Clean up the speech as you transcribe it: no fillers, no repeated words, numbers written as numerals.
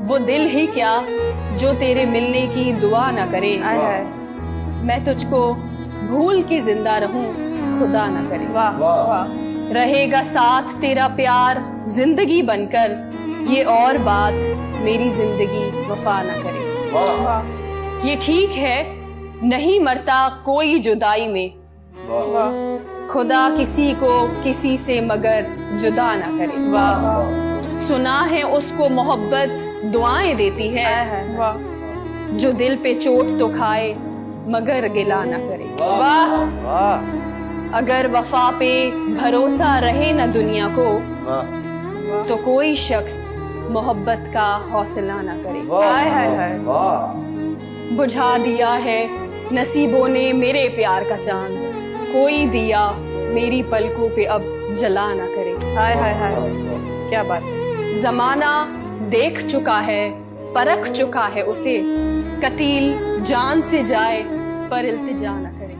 وہ دل ہی کیا جو تیرے ملنے کی دعا نہ کرے. میں تجھ کو بھول کے زندہ رہوں خدا نہ کرے. رہے گا ساتھ تیرا پیار زندگی بن کر, یہ اور بات میری زندگی وفا نہ کرے. یہ ٹھیک ہے نہیں مرتا کوئی جدائی میں, خدا کسی کو کسی سے مگر جدا نہ کرے. سنا ہے اس کو محبت دعائیں دیتی ہے, جو دل پہ چوٹ تو کھائے مگر گلا نہ کرے. اگر وفا پہ بھروسہ رہے نہ دنیا کو, تو کوئی شخص محبت کا حوصلہ نہ کرے. بجھا دیا ہے نصیبوں نے میرے پیار کا چاند, کوئی دیا میری پلکوں پہ اب جلا نہ کرے. کیا بات. زمانہ دیکھ چکا ہے پرکھ چکا ہے اسے, قتیل جان سے جائے پر التجا نہ کرے.